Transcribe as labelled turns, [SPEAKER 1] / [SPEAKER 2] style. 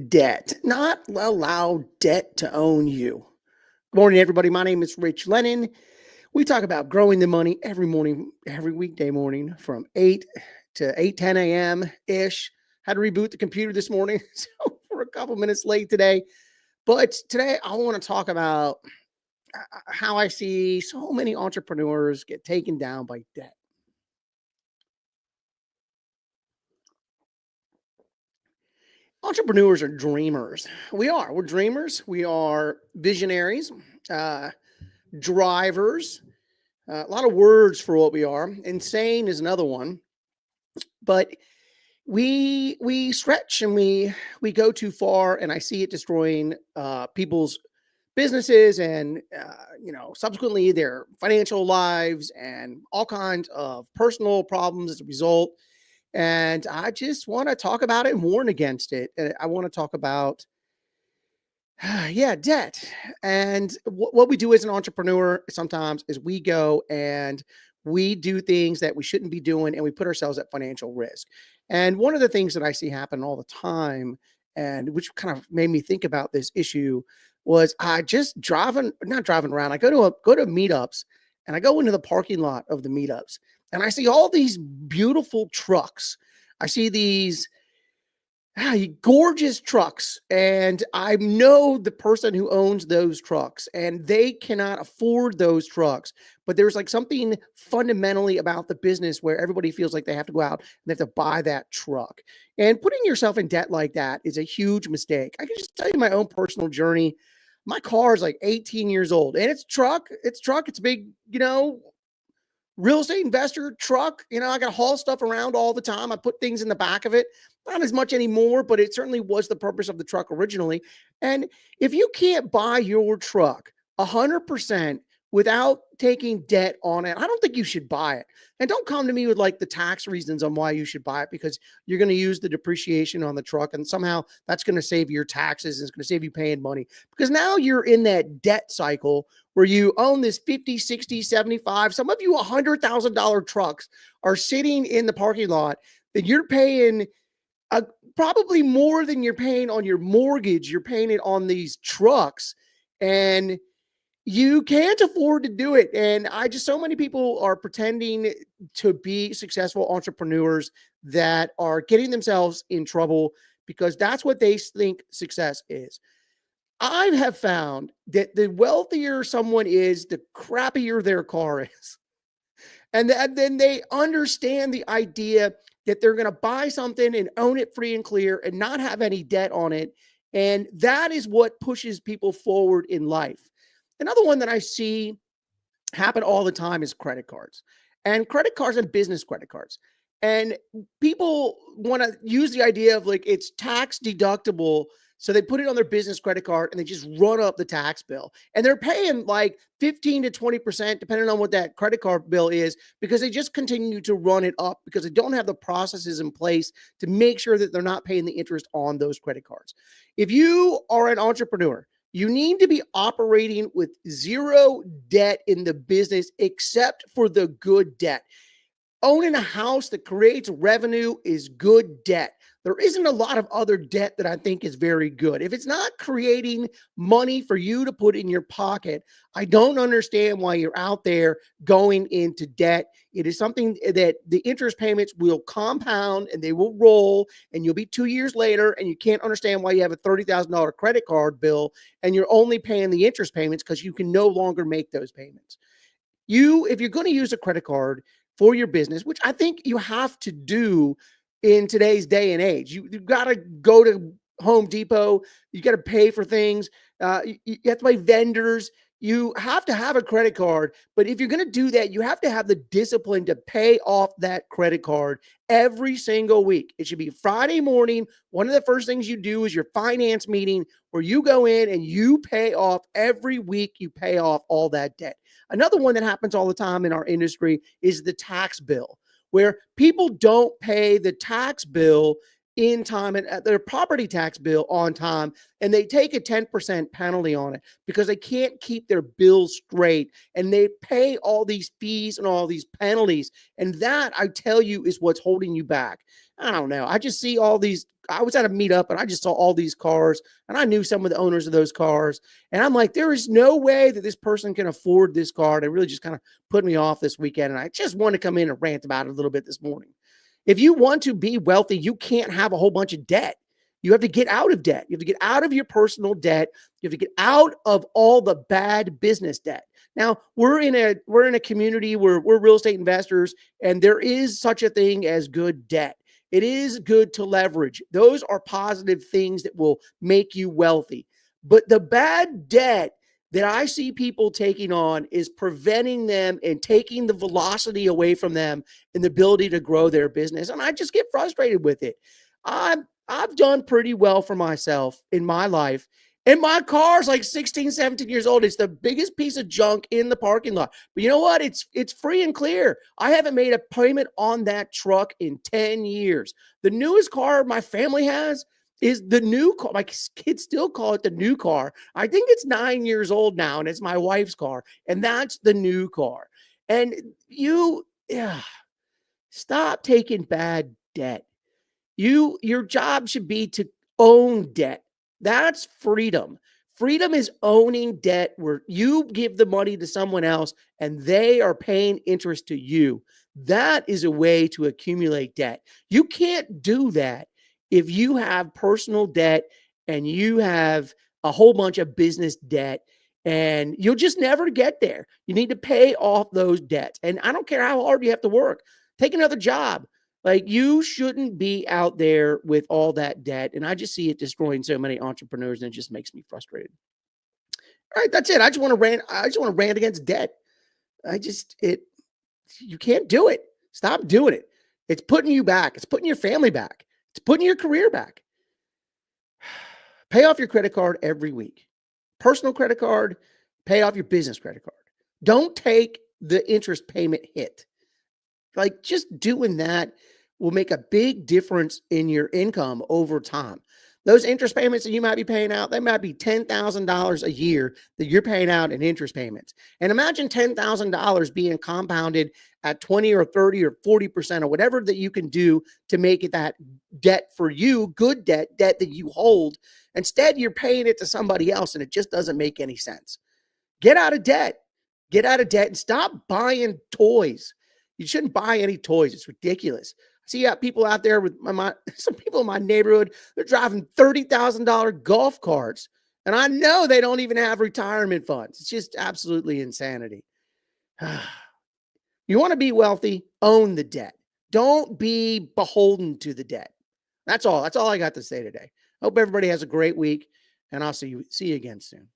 [SPEAKER 1] debt, not allow debt to own you. Good morning, everybody. My name is Rich Lennon. We talk about growing the money every morning, every weekday morning from 8 to 8:10 a.m. ish. Had to reboot the computer this morning, so we're a couple minutes late today. But today I want to talk about how I see so many entrepreneurs get taken down by debt. Entrepreneurs are dreamers. We are. We're dreamers. We are visionaries, uh, drivers. A lot of words for what we are. Insane is another one, but we stretch and we go too far, and I see it destroying people's businesses and subsequently their financial lives and all kinds of personal problems as a result. And I just want to talk about it and warn against it. And I want to talk about yeah, debt. And what we do as an entrepreneur sometimes is we go and we do things that we shouldn't be doing and we put ourselves at financial risk. And one of the things that I see happen all the time, and which kind of made me think about this issue, was I just driving, not driving around. I go to meetups and I go into the parking lot of the meetups and I see all these beautiful trucks. I see these gorgeous trucks, and I know the person who owns those trucks, and they cannot afford those trucks. But there's like something fundamentally about the business where everybody feels like they have to go out and they have to buy that truck. And putting yourself in debt like that is a huge mistake. I can just tell you my own personal journey. My car is like 18 years old, and it's truck. It's truck. It's big, real estate investor truck. I got to haul stuff around all the time. I put things in the back of it. Not as much anymore, but it certainly was the purpose of the truck originally. And if you can't buy your truck 100% without taking debt on it, I don't think you should buy it. And don't come to me with like the tax reasons on why you should buy it, because you're going to use the depreciation on the truck and somehow that's going to save your taxes and it's going to save you paying money, because now you're in that debt cycle where you own this 50, 60, 75, some of you $100,000 trucks are sitting in the parking lot that you're paying probably more than you're paying on your mortgage. You're paying it on these trucks and you can't afford to do it. And so many people are pretending to be successful entrepreneurs that are getting themselves in trouble because that's what they think success is. I have found that the wealthier someone is, the crappier their car is. And then they understand the idea that they're going to buy something and own it free and clear and not have any debt on it. And that is what pushes people forward in life. Another one that I see happen all the time is credit cards and business credit cards. And people want to use the idea of like it's tax deductible. So they put it on their business credit card and they just run up the tax bill. And they're paying like 15 to 20%, depending on what that credit card bill is, because they just continue to run it up because they don't have the processes in place to make sure that they're not paying the interest on those credit cards. If you are an entrepreneur, you need to be operating with zero debt in the business except for the good debt. Owning a house that creates revenue is good debt. There isn't a lot of other debt that I think is very good. If it's not creating money for you to put in your pocket, I don't understand why you're out there going into debt. It is something that the interest payments will compound and they will roll, and you'll be 2 years later and you can't understand why you have a $30,000 credit card bill and you're only paying the interest payments because you can no longer make those payments. If you're going to use a credit card for your business, which I think you have to do in today's day and age, you got to go to Home Depot, you got to pay for things, you have to pay vendors. You have to have a credit card, but if you're going to do that, you have to have the discipline to pay off that credit card every single week. It should be Friday morning. One of the first things you do is your finance meeting where you go in and you pay off every week, you pay off all that debt. Another one that happens all the time in our industry is the tax bill, where people don't pay the tax bill in time and their property tax bill on time, and they take a 10% penalty on it because they can't keep their bills straight, and they pay all these fees and all these penalties. And that, I tell you, is what's holding you back. I don't know. I just see all these I was at a meetup and I just saw all these cars and I knew some of the owners of those cars. And I'm like, there is no way that this person can afford this car. And it really just kind of put me off this weekend. And I just want to come in and rant about it a little bit this morning. If you want to be wealthy, you can't have a whole bunch of debt. You have to get out of debt. You have to get out of your personal debt. You have to get out of all the bad business debt. Now, we're in a community where we're real estate investors, and there is such a thing as good debt. It is good to leverage. Those are positive things that will make you wealthy. But the bad debt that I see people taking on is preventing them and taking the velocity away from them and the ability to grow their business. And I just get frustrated with it. I've done pretty well for myself in my life. And my car's like 16, 17 years old. It's the biggest piece of junk in the parking lot. But you know what? It's free and clear. I haven't made a payment on that truck in 10 years. The newest car my family has is the new car. My kids still call it the new car. I think it's 9 years old now, and it's my wife's car. And that's the new car. And yeah, stop taking bad debt. Your job should be to own debt. That's freedom. Freedom is owning debt where you give the money to someone else and they are paying interest to you. That is a way to accumulate debt. You can't do that if you have personal debt and you have a whole bunch of business debt, and you'll just never get there. You need to pay off those debts. And I don't care how hard you have to work. Take another job. Like, you shouldn't be out there with all that debt. And I just see it destroying so many entrepreneurs, and it just makes me frustrated. All right, that's it. I just want to rant. I just want to rant against debt. You can't do it. Stop doing it. It's putting you back. It's putting your family back. It's putting your career back. Pay off your credit card every week. Personal credit card, pay off your business credit card. Don't take the interest payment hit. Like, just doing that will make a big difference in your income over time. Those interest payments that you might be paying out, they might be $10,000 a year that you're paying out in interest payments. And imagine $10,000 being compounded at 20 or 30 or 40% or whatever that you can do to make it that debt for you, good debt that you hold. Instead, you're paying it to somebody else, and it just doesn't make any sense. Get out of debt. Get out of debt and stop buying toys. You shouldn't buy any toys. It's ridiculous. I see people out there with some people in my neighborhood, they're driving $30,000 golf carts. And I know they don't even have retirement funds. It's just absolutely insanity. You want to be wealthy, own the debt. Don't be beholden to the debt. That's all. That's all I got to say today. Hope everybody has a great week, and I'll see you again soon.